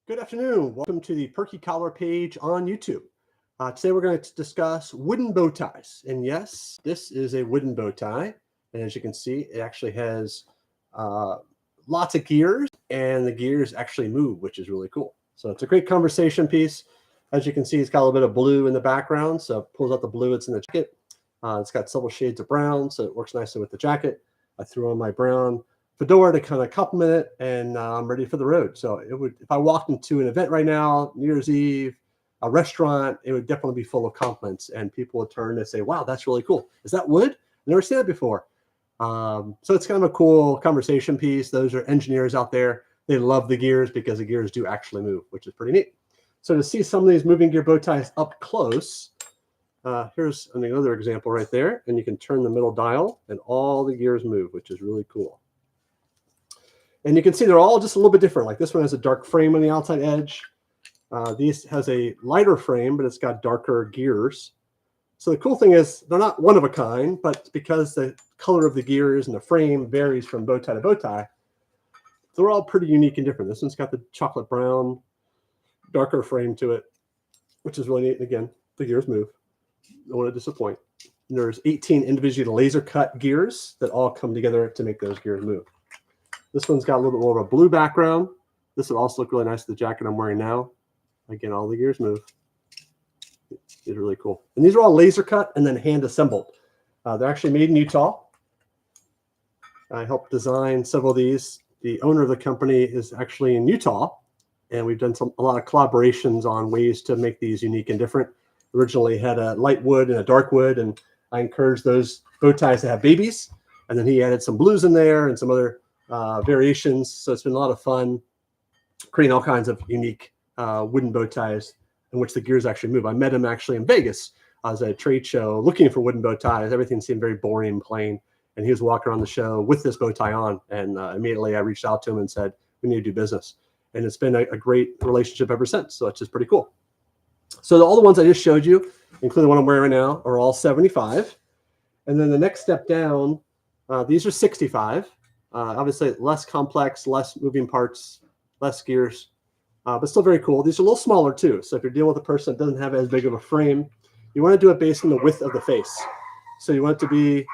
Good afternoon. Welcome to the Perky Collar page on YouTube. Today we're going to discuss wooden bow ties. And yes, this is a wooden bow tie. And as you can see, it actually has lots of gears, and the gears actually move, which is really cool. So it's a great conversation piece. As you can see, it's got a little bit of blue in the background. So it pulls out the blue that's in the jacket. It's got several shades of brown, so it works nicely with the jacket. I threw on my brown fedora to kind of complement it, and I'm ready for the road. So it would, if I walked into an event right now, New Year's Eve, a restaurant, it would definitely be full of compliments, and people would turn and say, "Wow, that's really cool. Is that wood? I've never seen that before." So it's kind of a cool conversation piece. Those are engineers out there. They love the gears because the gears do actually move, which is pretty neat. So to see some of these moving gear bow ties up close, here's another example right there, and you can turn the middle dial, and all the gears move, which is really cool. And you can see they're all just a little bit different. Like this one has a dark frame on the outside edge. These has a lighter frame, but it's got darker gears. So the cool thing is they're not one of a kind, but because the color of the gears and the frame varies from bow tie to bow tie, they're all pretty unique and different. This one's got the chocolate brown, darker frame to it, which is really neat. And again, the gears move. Don't want to disappoint. And there's 18 individually laser cut gears that all come together to make those gears move. This one's got a little bit more of a blue background. This would also look really nice with the jacket I'm wearing now. Again, all the gears move. It's really cool. And these are all laser cut and then hand assembled. They're actually made in Utah. I helped design several of these. The owner of the company is actually in Utah, and we've done a lot of collaborations on ways to make these unique and different. Originally had a light wood and a dark wood, and I encouraged those bow ties to have babies. And then he added some blues in there and some other variations. So it's been a lot of fun creating all kinds of unique wooden bow ties in which the gears actually move. I met him actually in Vegas as a trade show looking for wooden bow ties. Everything seemed very boring and plain. And he was walking around the show with this bow tie on. And immediately I reached out to him and said, we need to do business. And it's been a great relationship ever since. So it's just pretty cool. So all the ones I just showed you, including the one I'm wearing right now, are all 75. And then the next step down, these are 65. Obviously less complex, less moving parts, less gears, but still very cool. These are a little smaller too. So if you're dealing with a person that doesn't have as big of a frame, you want to do it based on the width of the face. So you want it to be,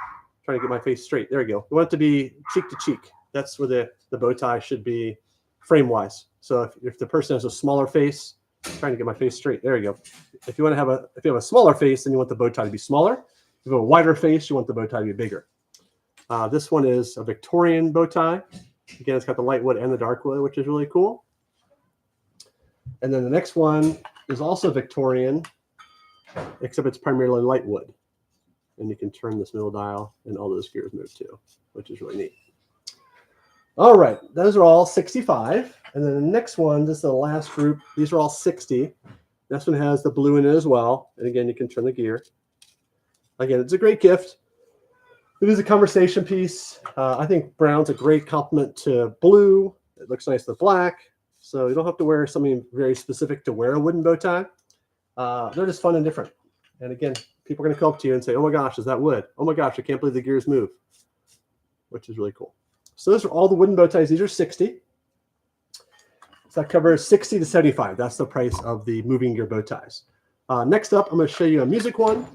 trying to get my face straight. There we go. You want it to be cheek to cheek. That's where the bow tie should be frame wise. So if the person has a smaller face, trying to get my face straight. There you go. If you want to have if you have a smaller face, then you want the bow tie to be smaller. If you have a wider face, you want the bow tie to be bigger. This one is a Victorian bow tie. Again, it's got the light wood and the dark wood, which is really cool. And then the next one is also Victorian, except it's primarily light wood. And you can turn this middle dial, and all those gears move too, which is really neat. All right, those are all 65. And then the next one, this is the last group. These are all 60. This one has the blue in it as well. And again, you can turn the gear. Again, it's a great gift. It is a conversation piece. I think brown's a great complement to blue. It looks nice with black. So you don't have to wear something very specific to wear a wooden bow tie. They're just fun and different. And again, people are going to come up to you and say, oh my gosh, is that wood? Oh my gosh, I can't believe the gears move, which is really cool. So those are all the wooden bow ties. These are 60. So that covers 60 to 75. That's the price of the moving gear bow ties. Next up, I'm going to show you a music one.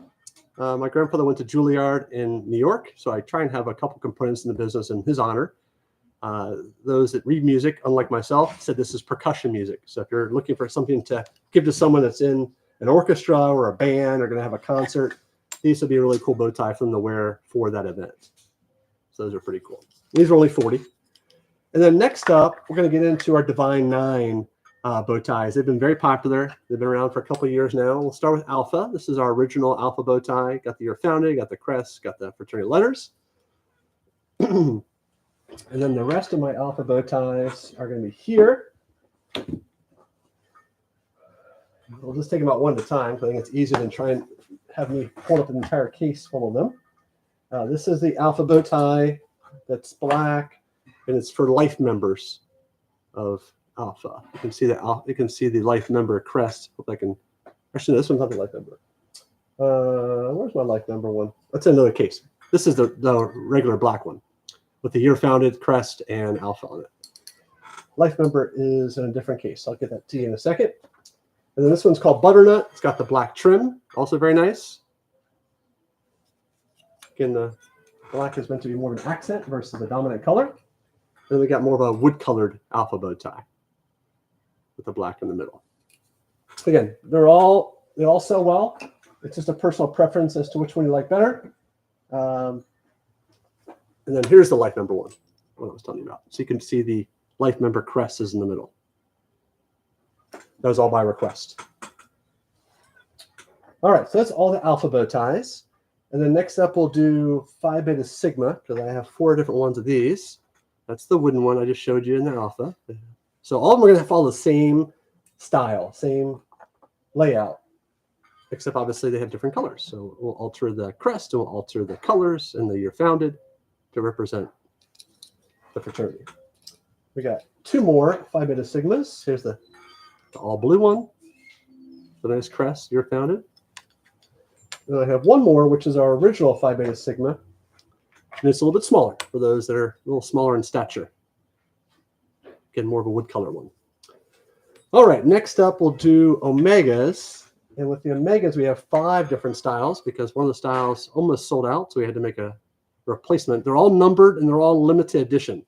My grandfather went to Juilliard in New York, so I try and have a couple components in the business in his honor. Those that read music, unlike myself, said this is percussion music. So if you're looking for something to give to someone that's in an orchestra or a band or going to have a concert, these would be a really cool bow tie for them to wear for that event. So those are pretty cool. These are only 40. And then next up, we're going to get into our Divine 9 bow ties. They've been very popular. They've been around for a couple of years now. We'll start with Alpha. This is our original Alpha bow tie. Got the year founded, got the crest, got the fraternity letters. And then the rest of my Alpha bow ties are going to be here. We'll just take them out one at a time because I think it's easier than try and have me hold up an entire case full of them. This is the Alpha bow tie that's black, and it's for life members of Alpha. You can see the life member crest. Hope I can. Actually, this one's not the life member. Where's my life member one? That's another case. This is the regular black one with the year founded crest and Alpha on it. life member is in a different case. I'll get that to you in a second. And then this one's called Butternut. It's got the black trim, also very nice. Again, the black is meant to be more of an accent versus the dominant color. Then we got more of a wood-colored alpha bow tie with the black in the middle. Again, they all sell well. It's just a personal preference as to which one you like better. And then here's the life member one, what I was telling you about. So you can see the life member crest is in the middle. That was all by request. All right, so that's all the alpha bow ties. And then next up, we'll do Phi Beta Sigma, because I have 4 different ones of these. That's the wooden one I just showed you in the alpha. So all of them are going to follow the same style, same layout, except obviously they have different colors. So we'll alter the crest and we'll alter the colors and the year founded to represent the fraternity. We got 2 more Phi Beta Sigmas. Here's the all blue one, the nice crest, year founded. And I have 1 more, which is our original Phi Beta Sigma. And it's a little bit smaller for those that are a little smaller in stature. Again, more of a wood color one. All right, next up we'll do Omegas. And with the Omegas, we have 5 different styles because one of the styles almost sold out, so we had to make a replacement. They're all numbered and they're all limited edition.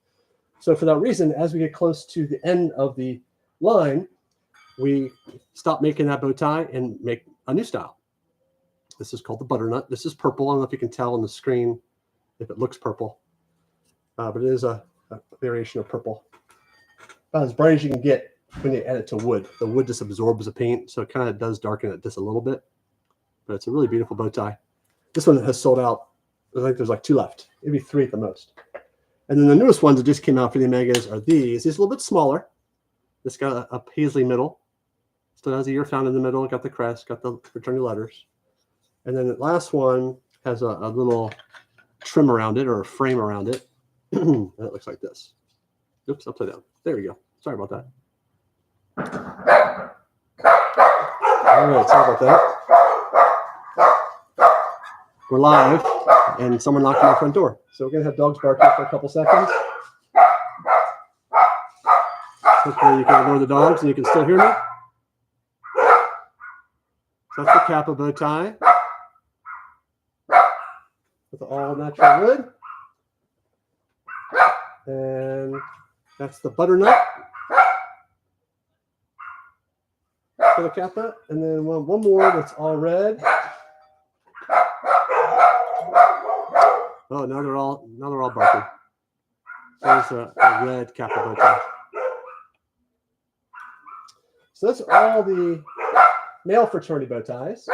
So for that reason, as we get close to the end of the line, we stop making that bow tie and make a new style. This is called the Butternut. This is purple. I don't know if you can tell on the screen if it looks purple, but it is a variation of purple. About as bright as you can get when you add it to wood. The wood just absorbs the paint, so it kind of does darken it just a little bit. But it's a really beautiful bow tie. This one has sold out. I think there's like 2 left, maybe 3 at the most. And then the newest ones that just came out for the Omegas are these. These are a little bit smaller. This got a paisley middle. Still has a year found in the middle. Got the crest, got the fraternity letters. And then the last one has a little trim around it or a frame around it. And it looks like this. Oops, upside down. There we go. Sorry about that. All right, sorry about that. We're live, and someone knocked on our front door. So we're going to have dogs barking for a couple seconds. Hopefully you can ignore the dogs and you can still hear me. So that's the Kappa bow tie with all natural wood. And that's the Butternut for the Kappa. And then one more that's all red. Oh, now they're all barking. There's a red Kappa bow tie. So that's all the male fraternity bow ties.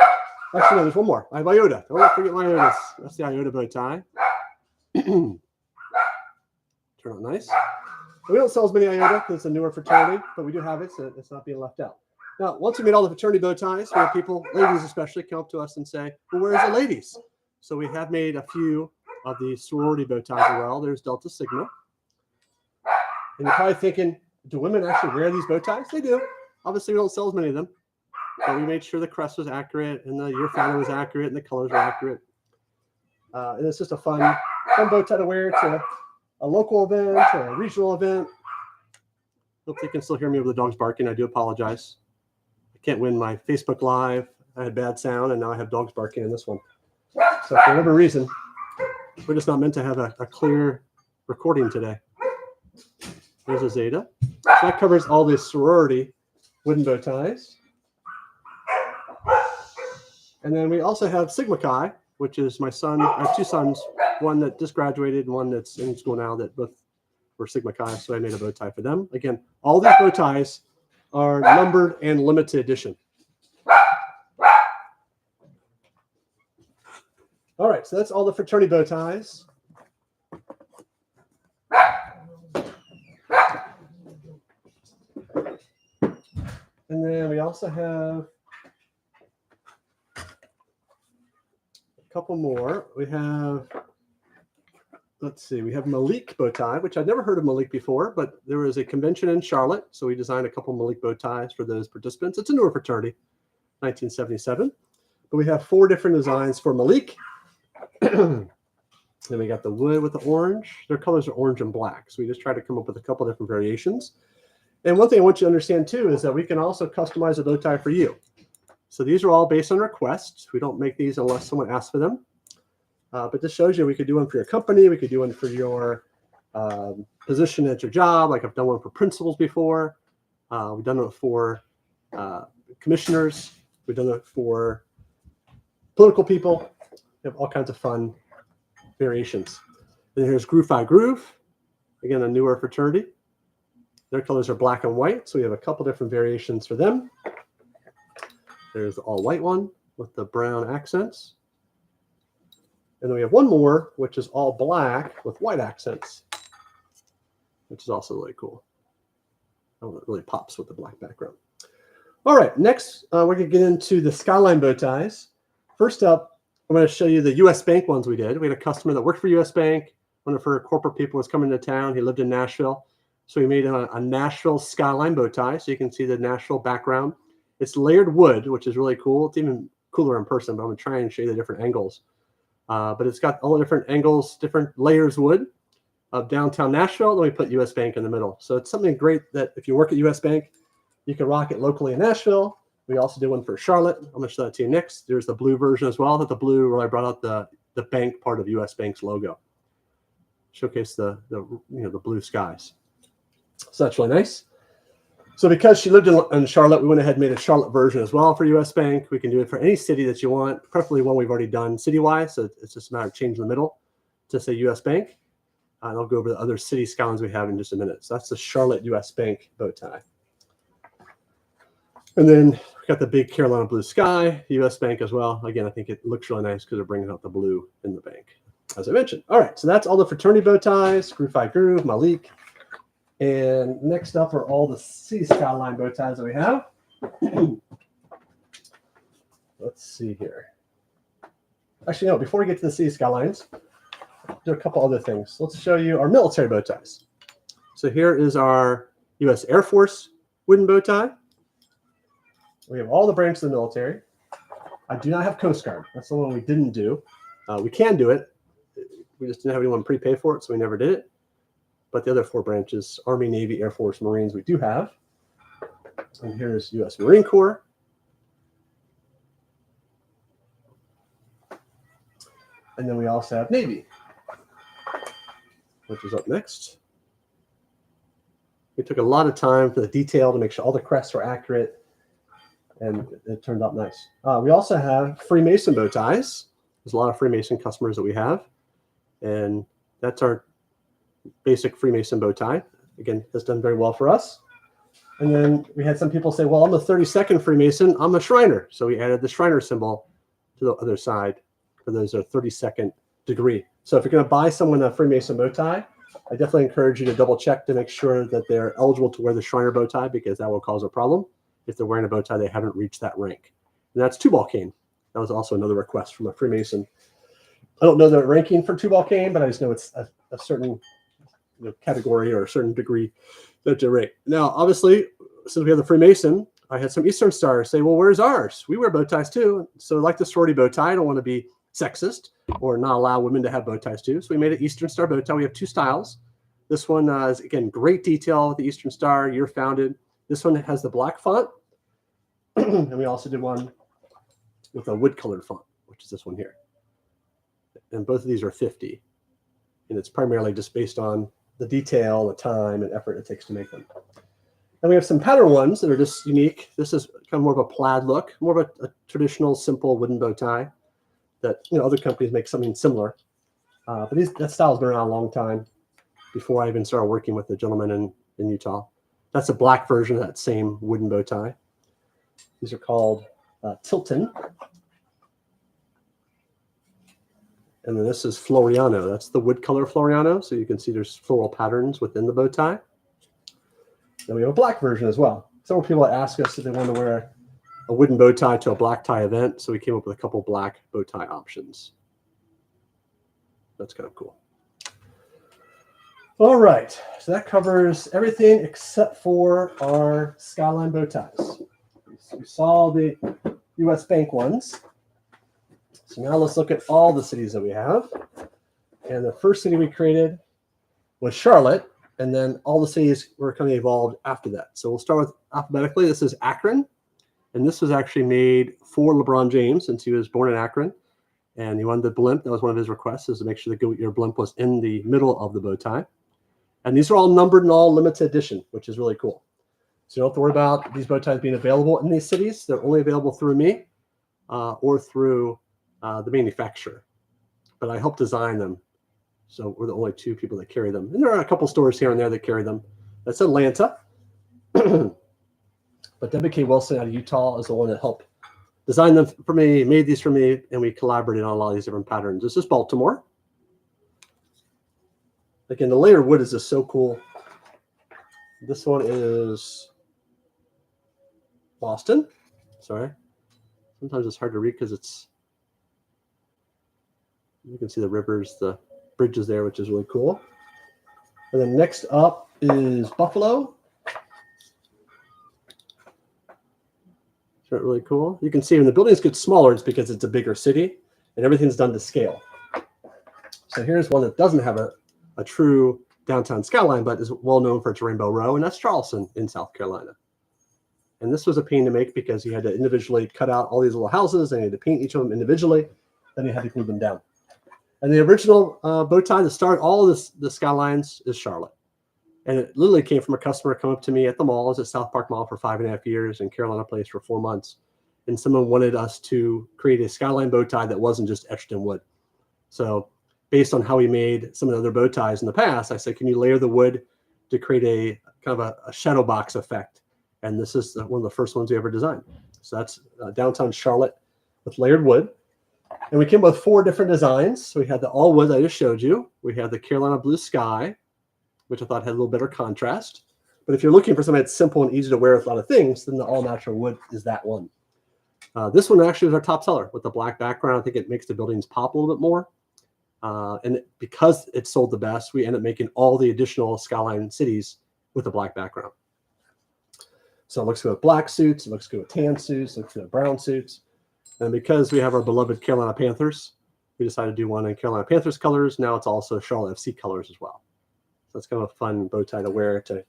Actually, no, there's one more. I have Iota. Don't forget my Iotas. That's the Iota bow tie. Turn out nice. We don't sell as many Iota because it's a newer fraternity, but we do have it, so it's not being left out. Now, once we made all the fraternity bow ties, we have people, ladies especially, come up to us and say, well, where's the ladies? So we have made a few of the sorority bow ties as well. There's Delta Sigma. And you're probably thinking, do women actually wear these bow ties? They do. Obviously, we don't sell as many of them. But we made sure the crest was accurate and the year founded was accurate and the colors were accurate. And it's just a fun bow tie to wear to a local event or a regional event. Hope you can still hear me with the dogs barking. I do apologize. I can't win my Facebook Live. I had bad sound, and now I have dogs barking in this one. So for whatever reason, we're just not meant to have a clear recording today. There's a Zeta. So that covers all the sorority wooden bow ties. And then we also have Sigma Chi, which is my son. I have 2 sons, one that just graduated and one that's in school now that both were Sigma Chi, so I made a bow tie for them. Again, all these bow ties are numbered and limited edition. All right, so that's all the fraternity bow ties. And then we also have a couple more. We have, let's see, we have Malik bow tie, which I'd never heard of Malik before, but there was a convention in Charlotte, so we designed a couple Malik bow ties for those participants. It's a newer fraternity, 1977. But we have 4 different designs for Malik. Then we got the wood with the orange. Their colors are orange and black, so we just tried to come up with a couple different variations. And one thing I want you to understand too is that we can also customize a bow tie for you. So these are all based on requests. We don't make these unless someone asks for them. But this shows you we could do one for your company. We could do one for your position at your job. Like I've done one for principals before. We've done it for commissioners. We've done it for political people. We have all kinds of fun variations. And here's Groove by Groove. Again, a newer fraternity. Their colors are black and white, so we have a couple different variations for them. There's the all white one with the brown accents. And then we have one more, which is all black with white accents, which is also really cool. Oh, it really pops with the black background. All right, next we're going to get into the Skyline bow ties. First up, I'm going to show you the U.S. Bank ones we did. We had a customer that worked for U.S. Bank. One of her corporate people was coming to town. He lived in Nashville. So we made a Nashville Skyline bow tie. So you can see the Nashville background. It's layered wood, which is really cool. It's even cooler in person, but I'm going to try and show you the different angles. But it's got all the different angles, different layers wood of downtown Nashville. Then we put U.S. Bank in the middle. So it's something great that if you work at U.S. Bank, you can rock it locally in Nashville. We also did one for Charlotte. I'm going to show that to you next. There's the blue version as well. That the blue really brought out the bank part of U.S. Bank's logo. Showcase the blue skies. So that's really nice. So because she lived in Charlotte, we went ahead and made a Charlotte version as well for U.S. Bank. We can do it for any city that you want, preferably one we've already done city-wise. So it's just a matter of changing the middle to say U.S. Bank. And I'll go over the other city skylines we have in just a minute. So that's the Charlotte U.S. Bank bow tie. And then we've got the big Carolina blue sky, U.S. Bank as well. Again, I think it looks really nice because it brings out the blue in the bank, as I mentioned. All right, so that's all the fraternity bow ties, Groove by Groove, Malik. And next up are all the city skyline bow ties that we have. Let's see here. Actually, no, before we get to the city skylines, do a couple other things. Let's show you our military bow ties. So here is our U.S. Air Force wooden bow tie. We have all the branches of the military. I do not have Coast Guard. That's the one we didn't do. We can do it. We just didn't have anyone prepay for it, so we never did it. But the other four branches, Army, Navy, Air Force, Marines, we do have. And here's U.S. Marine Corps. And then we also have Navy, which is up next. We took a lot of time for the detail to make sure all the crests were accurate, and it turned out nice. We also have Freemason bow ties. There's a lot of Freemason customers that we have, and that's our basic Freemason bow tie. Again, has done very well for us. And then we had some people say, well, I'm a 32nd Freemason. I'm a Shriner. So we added the Shriner symbol to the other side for those are 32nd degree. So if you're going to buy someone a Freemason bow tie, I definitely encourage you to double check to make sure that they're eligible to wear the Shriner bow tie, because that will cause a problem. If they're wearing a bow tie, they haven't reached that rank. And that's two-ball cane. That was also another request from a Freemason. I don't know the ranking for two-ball cane, but I just know it's a certain category or a certain degree that they rate. Now, obviously, since we have the Freemason, I had some Eastern Stars say, well, where's ours? We wear bow ties too. So like the sorority bow tie, I don't want to be sexist or not allow women to have bow ties too. So we made an Eastern Star bow tie. We have two styles. This one is, again, great detail with the Eastern Star, year founded. This one has the black font. And we also did one with a wood-colored font, which is this one here. And both of these are 50. And it's primarily just based on the detail, the time, and effort it takes to make them. And we have some pattern ones that are just unique. This is kind of more of a plaid look, more of a traditional, simple wooden bow tie that other companies make something similar. But that style has been around a long time, before I even started working with the gentleman in Utah. That's a black version of that same wooden bow tie. These are called Tilton. And then this is Floriano. That's the wood color Floriano. So you can see there's floral patterns within the bow tie. Then we have a black version as well. Several people ask us if they want to wear a wooden bow tie to a black tie event. So we came up with a couple black bow tie options. That's kind of cool. All right. So that covers everything except for our Skyline bow ties. We saw the U.S. Bank ones. So now let's look at all the cities that we have. And the first city we created was Charlotte. And then all the cities were kind of evolved after that. So we'll start with alphabetically. This is Akron. And this was actually made for LeBron James since he was born in Akron. And he wanted the blimp. That was one of his requests, is to make sure the Goodyear blimp was in the middle of the bow tie. And these are all numbered and all limited edition, which is really cool. So you don't have to worry about these bow ties being available in these cities. They're only available through me or through the manufacturer. But I help design them. So we're the only two people that carry them. And there are a couple stores here and there that carry them. That's Atlanta. But W.K. Wilson out of Utah is the one that helped design them for me, made these for me, and we collaborated on a lot of these different patterns. This is Baltimore. Again, the layered wood is just so cool. This one is Boston. Sorry. Sometimes it's hard to read because it's, you can see the rivers, the bridges there, which is really cool. And then next up is Buffalo. Isn't that really cool? You can see when the buildings get smaller, it's because it's a bigger city and everything's done to scale. So here's one that doesn't have a true downtown skyline, but is well known for its Rainbow Row, and that's Charleston in South Carolina. And this was a pain to make because you had to individually cut out all these little houses and you had to paint each of them individually. Then you had to glue them down. And the original bow tie that started all of the skylines is Charlotte. And it literally came from a customer come up to me at the mall. I was at South Park Mall for 5.5 years and Carolina Place for 4 months. And someone wanted us to create a skyline bow tie that wasn't just etched in wood. So based on how we made some of the other bow ties in the past, I said, can you layer the wood to create a kind of a shadow box effect? And this is one of the first ones we ever designed. So that's downtown Charlotte with layered wood. And we came up with 4 different designs. So we had the all wood I just showed you. We had the Carolina blue sky, which I thought had a little better contrast. But if you're looking for something that's simple and easy to wear with a lot of things, then the all natural wood is that one. This one actually was our top seller with the black background. I think it makes the buildings pop a little bit more. And because it sold the best, we ended up making all the additional skyline cities with a black background. So it looks good with black suits, it looks good with tan suits, it looks good with brown suits. And because we have our beloved Carolina Panthers, we decided to do one in Carolina Panthers colors. Now it's also Charlotte FC colors as well. So it's kind of a fun bow tie to wear to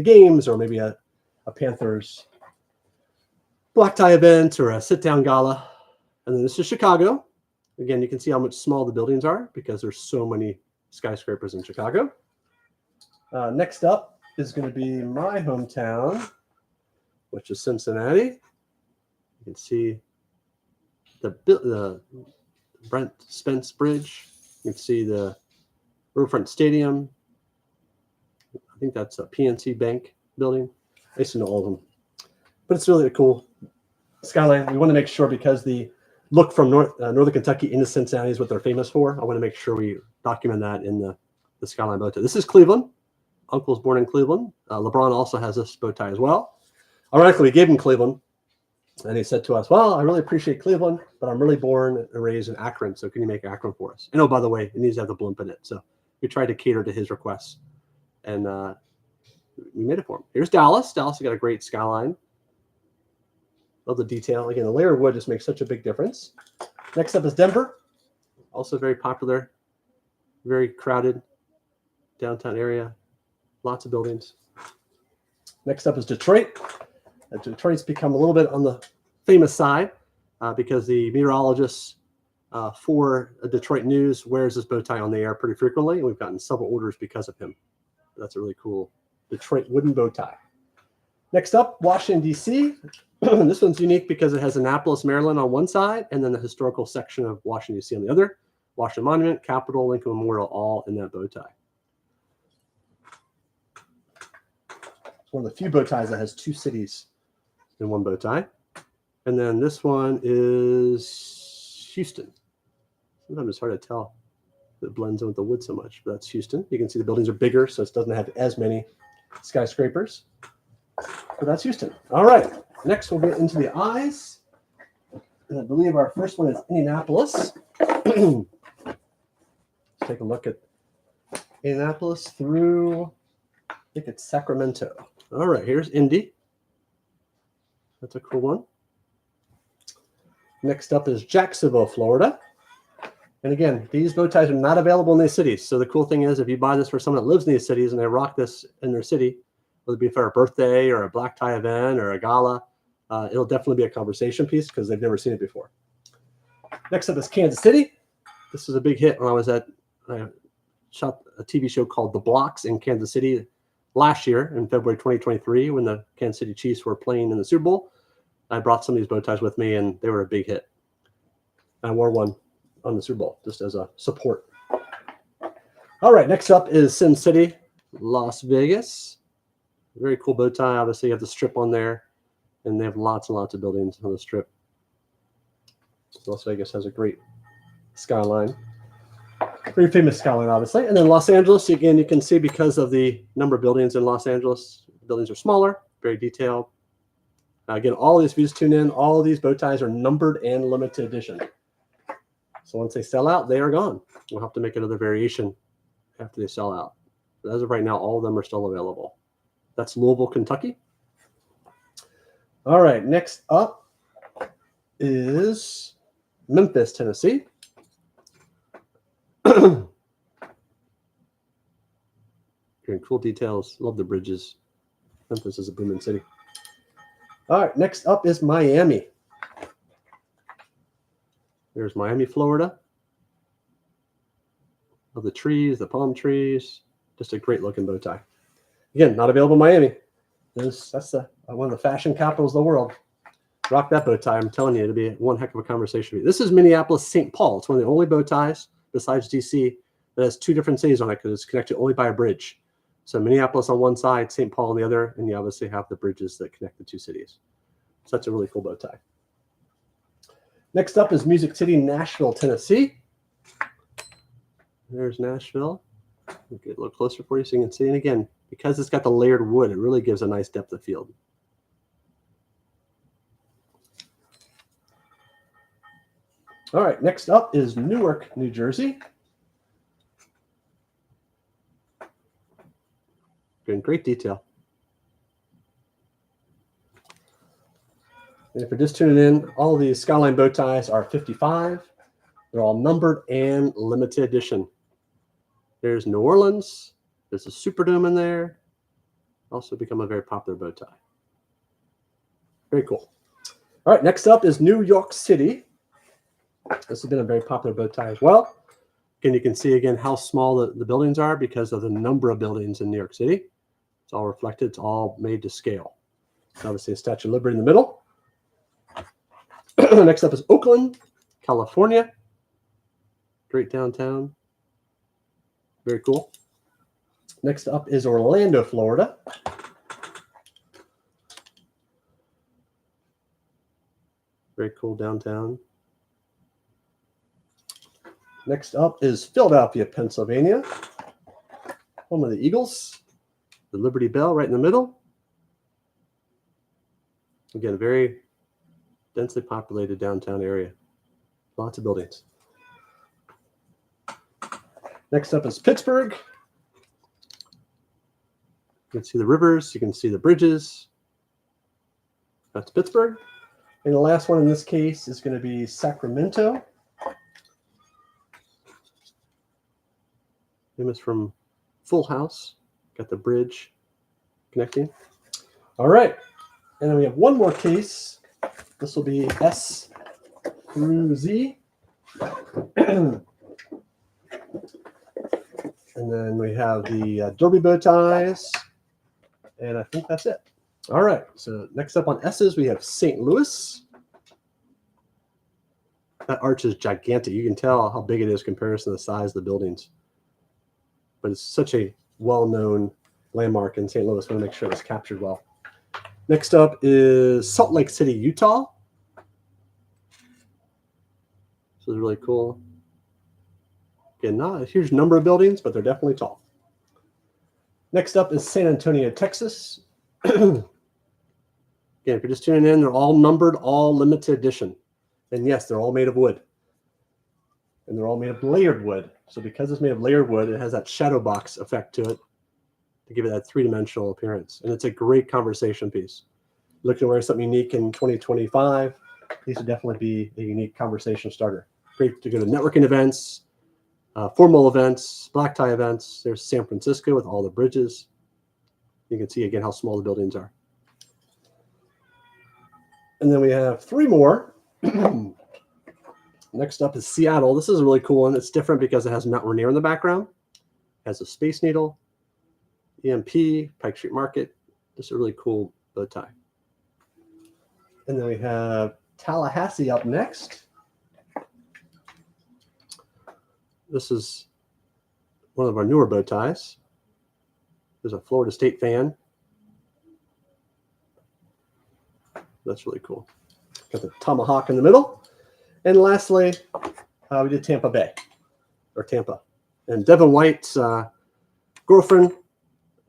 games, or maybe a Panthers black tie event or a sit-down gala. And then this is Chicago. Again, you can see how much small the buildings are because there's so many skyscrapers in Chicago. Next up is going to be my hometown, which is Cincinnati. You can see the Brent Spence Bridge. You can see the Riverfront Stadium. I think that's a PNC Bank building. I used to know all of them. But it's really a cool skyline. We want to make sure, because the look from Northern Kentucky into Cincinnati is what they're famous for. I want to make sure we document that in the skyline bow tie. This is Cleveland. Uncle's born in Cleveland. LeBron also has this bow tie as well. Ironically, we gave him Cleveland, and he said to us, well, I really appreciate Cleveland, but I'm really born and raised in Akron, so can you make Akron for us? And oh, by the way, it needs to have the blimp in it. So we tried to cater to his requests, and we made it for him. Here's Dallas. Dallas has got a great skyline. Love the detail. Again, the layered wood just makes such a big difference. Next up is Denver. Also very popular, very crowded downtown area. Lots of buildings. Next up is Detroit. Detroit's become a little bit on the famous side because the meteorologist for Detroit News wears this bow tie on the air pretty frequently. And we've gotten several orders because of him. That's a really cool Detroit wooden bow tie. Next up, Washington, D.C. This one's unique because it has Annapolis, Maryland on one side, and then the historical section of Washington, D.C. on the other. Washington Monument, Capitol, Lincoln Memorial, all in that bow tie. It's one of the few bow ties that has 2 cities in one bow tie. And then this one is Houston. Sometimes it's hard to tell. It blends in with the wood so much, but that's Houston. You can see the buildings are bigger, so it doesn't have as many skyscrapers. But that's Houston. All right. Next, we'll get into the eyes. And I believe our first one is Indianapolis. Let's take a look at Indianapolis through, I think it's Sacramento. All right, here's Indy. That's a cool one. Next up is Jacksonville, Florida. And again, these bow ties are not available in these cities. So the cool thing is if you buy this for someone that lives in these cities and they rock this in their city, whether it be for a birthday or a black tie event or a gala, it'll definitely be a conversation piece because they've never seen it before. Next up is Kansas City. This was a big hit when I shot a TV show called The Blocks in Kansas City last year in February 2023 when the Kansas City Chiefs were playing in the Super Bowl. I brought some of these bow ties with me and they were a big hit. I wore one on the Super Bowl just as a support. All right, next up is Sin City, Las Vegas. Very cool bow tie. Obviously, you have the strip on there, and they have lots and lots of buildings on the strip. Las Vegas has a great skyline. Very famous skyline, obviously. And then Los Angeles, again, you can see because of the number of buildings in Los Angeles, buildings are smaller, very detailed. Again, all these, if you just tune in, all of these bow ties are numbered and limited edition. So once they sell out, they are gone. We'll have to make another variation after they sell out. But as of right now, all of them are still available. That's Louisville, Kentucky. All right, next up is Memphis, Tennessee. Very cool details. Love the bridges. Memphis is a booming city. All right, next up is Miami. There's Miami, Florida. Love the trees, the palm trees. Just a great looking bow tie. Again, not available in Miami. That's one of the fashion capitals of the world. Rock that bow tie. I'm telling you, it'll be one heck of a conversation. This is Minneapolis, St. Paul. It's one of the only bow ties besides DC that has two different cities on it because it's connected only by a bridge. So Minneapolis on one side, St. Paul on the other, and you obviously have the bridges that connect the two cities. So that's a really cool bow tie. Next up is Music City, Nashville, Tennessee. There's Nashville. I'll get a little closer for you so you can see. And again, because it's got the layered wood, it really gives a nice depth of field. All right, next up is Newark, New Jersey. In great detail. And if you're just tuning in, all these Skyline bow ties are 55. They're all numbered and limited edition. There's New Orleans. There's a Superdome in there. Also become a very popular bow tie. Very cool. All right, next up is New York City. This has been a very popular bow tie as well. Again, you can see again how small the buildings are because of the number of buildings in New York City. It's all reflected. It's all made to scale. Obviously, a Statue of Liberty in the middle. Next up is Oakland, California. Great downtown. Very cool. Next up is Orlando, Florida. Very cool downtown. Next up is Philadelphia, Pennsylvania. Home of the Eagles. The Liberty Bell right in the middle. Again, very densely populated downtown area. Lots of buildings. Next up is Pittsburgh. You can see the rivers. You can see the bridges. That's Pittsburgh. And the last one in this case is going to be Sacramento. Famous from Full House. Got the bridge connecting. All right. And then we have one more case. This will be S through Z. And then we have the Derby bow ties. And I think that's it. All right. So next up on S's, we have St. Louis. That arch is gigantic. You can tell how big it is in comparison to the size of the buildings. But it's such a well-known landmark in St. Louis. I want to make sure it's captured well. Next up is Salt Lake City, Utah. This is really cool. Again, not a huge number of buildings, but they're definitely tall. Next up is San Antonio, Texas. Again, if you're just tuning in, they're all numbered, all limited edition. And yes, they're all made of wood. And they're all made of layered wood. So because it's made of layered wood, it has that shadow box effect to it to give it that three-dimensional appearance. And it's a great conversation piece. Looking to wear something unique in 2025, these would definitely be a unique conversation starter. Great to go to networking events, formal events, black tie events. There's San Francisco with all the bridges. You can see again how small the buildings are. And then we have 3 more. Next up is Seattle. This is a really cool one. It's different because it has Mount Rainier in the background. It has a Space Needle, EMP, Pike Street Market. Just a really cool bow tie. And then we have Tallahassee up next. This is one of our newer bow ties. There's a Florida State fan. That's really cool. Got the tomahawk in the middle. And lastly, we did Tampa Bay, or Tampa. And Devin White's girlfriend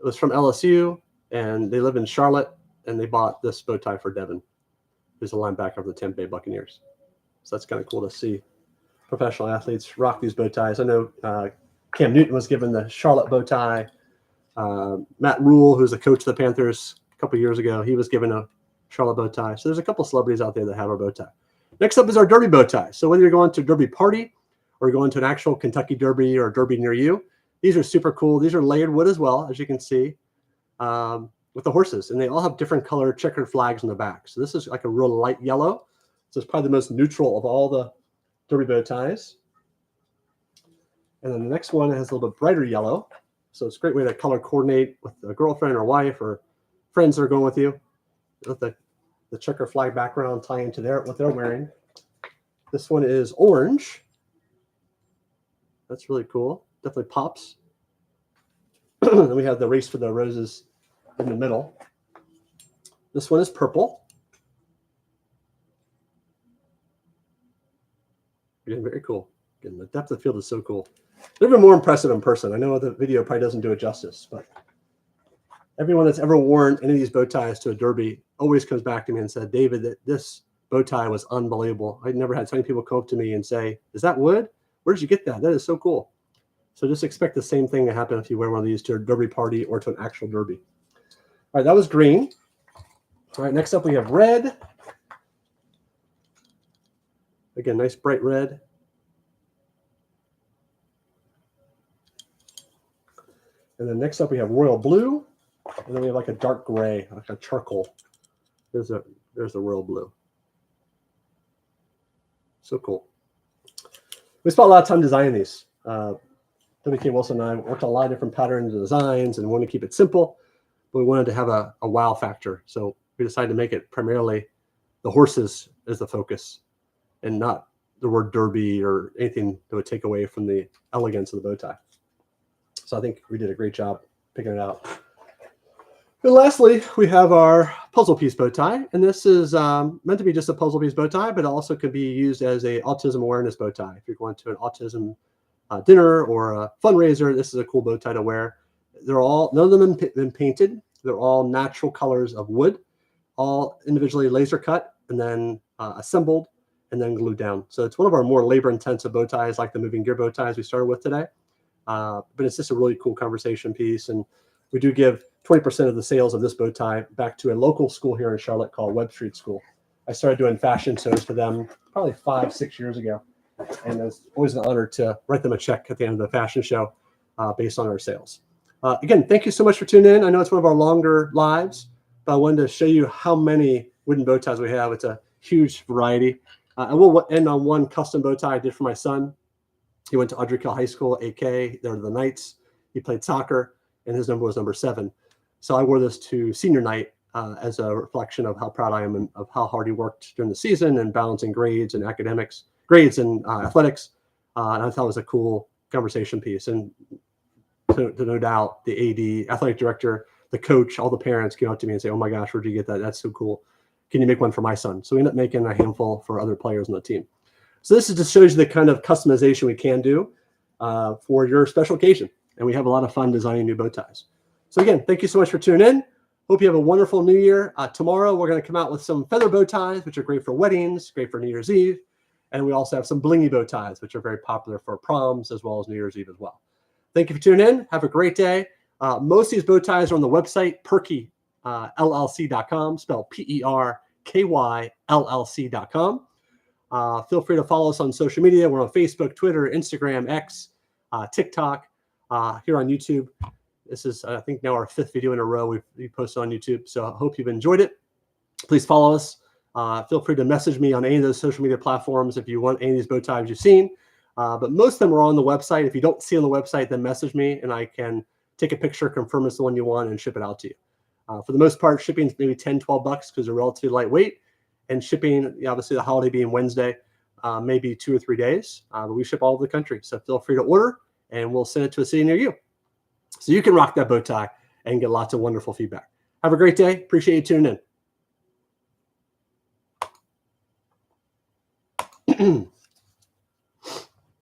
was from LSU, and they live in Charlotte, and they bought this bow tie for Devin, who's a linebacker of the Tampa Bay Buccaneers. So that's kind of cool to see professional athletes rock these bow ties. I know Cam Newton was given the Charlotte bow tie. Matt Rule, who's the coach of the Panthers a couple years ago, he was given a Charlotte bow tie. So there's a couple celebrities out there that have our bow tie. Next up is our Derby bow tie. So whether you're going to a Derby party or going to an actual Kentucky Derby or a Derby near you, these are super cool. These are layered wood as well, as you can see, with the horses. And they all have different color checkered flags on the back. So this is like a real light yellow. So it's probably the most neutral of all the Derby bow ties. And then the next one has a little bit brighter yellow. So it's a great way to color coordinate with a girlfriend or wife or friends that are going with you. With the checker flag background tie into what they're wearing. This one is orange. That's really cool. Definitely pops. Then we have the race for the roses in the middle. This one is purple. Again, very cool. Again, the depth of the field is so cool. They're even more impressive in person. I know the video probably doesn't do it justice, but everyone that's ever worn any of these bow ties to a Derby always comes back to me and said, David, that this bow tie was unbelievable. I'd never had so many people come up to me and say, is that wood? Where did you get that? That is so cool. So just expect the same thing to happen if you wear one of these to a Derby party or to an actual Derby. All right, that was green. All right, next up we have red. Again, nice bright red. And then next up we have royal blue. And then we have like a dark gray, like a charcoal. There's the royal blue. So cool. We spent a lot of time designing these. W.K. Wilson and I worked on a lot of different patterns and designs and wanted to keep it simple, but we wanted to have a wow factor. So we decided to make it primarily the horses as the focus and not the word Derby or anything that would take away from the elegance of the bow tie. So I think we did a great job picking it out. And lastly, we have our puzzle piece bow tie. And this is meant to be just a puzzle piece bow tie, but it also could be used as a autism awareness bow tie. If you're going to an autism dinner or a fundraiser, this is a cool bow tie to wear. They're all, none of them have been painted. They're all natural colors of wood, all individually laser cut and then assembled and then glued down. So it's one of our more labor intensive bow ties, like the moving gear bow ties we started with today. But it's just a really cool conversation piece. And we do give 20% of the sales of this bow tie back to a local school here in Charlotte called Webb Street School. I started doing fashion shows for them probably 5-6 years ago. And it's always an honor to write them a check at the end of the fashion show based on our sales. Again, thank you so much for tuning in. I know it's one of our longer lives, but I wanted to show you how many wooden bow ties we have. It's a huge variety. I will end on one custom bow tie I did for my son. He went to Audrey Kell High School, AK. They were the Knights. He played soccer, and his number was number 7. So I wore this to senior night as a reflection of how proud I am and of how hard he worked during the season and balancing grades and athletics. And I thought it was a cool conversation piece. And to no doubt, the AD, athletic director, the coach, all the parents came up to me and say, oh my gosh, where'd you get that? That's so cool. Can you make one for my son? So we ended up making a handful for other players on the team. So this just shows you the kind of customization we can do for your special occasion. And we have a lot of fun designing new bow ties. So again, thank you so much for tuning in. Hope you have a wonderful New Year. Tomorrow, we're going to come out with some feather bow ties, which are great for weddings, great for New Year's Eve. And we also have some blingy bow ties, which are very popular for proms as well as New Year's Eve as well. Thank you for tuning in. Have a great day. Most of these bow ties are on the website, perkyllc.com, spelled PERKYLLC.com. Feel free to follow us on social media. We're on Facebook, Twitter, Instagram, X, TikTok, here on YouTube. This is, I think, now our 5th video in a row we posted on YouTube. So I hope you've enjoyed it. Please follow us. Feel free to message me on any of those social media platforms if you want any of these bow ties you've seen. But most of them are on the website. If you don't see on the website, then message me and I can take a picture, confirm it's the one you want, and ship it out to you. For the most part, shipping is maybe $10, $12 because they're relatively lightweight. And shipping, obviously the holiday being Wednesday, maybe 2 or 3 days. But we ship all over the country. So feel free to order and we'll send it to a city near you. So you can rock that bow tie and get lots of wonderful feedback. Have a great day. Appreciate you tuning in.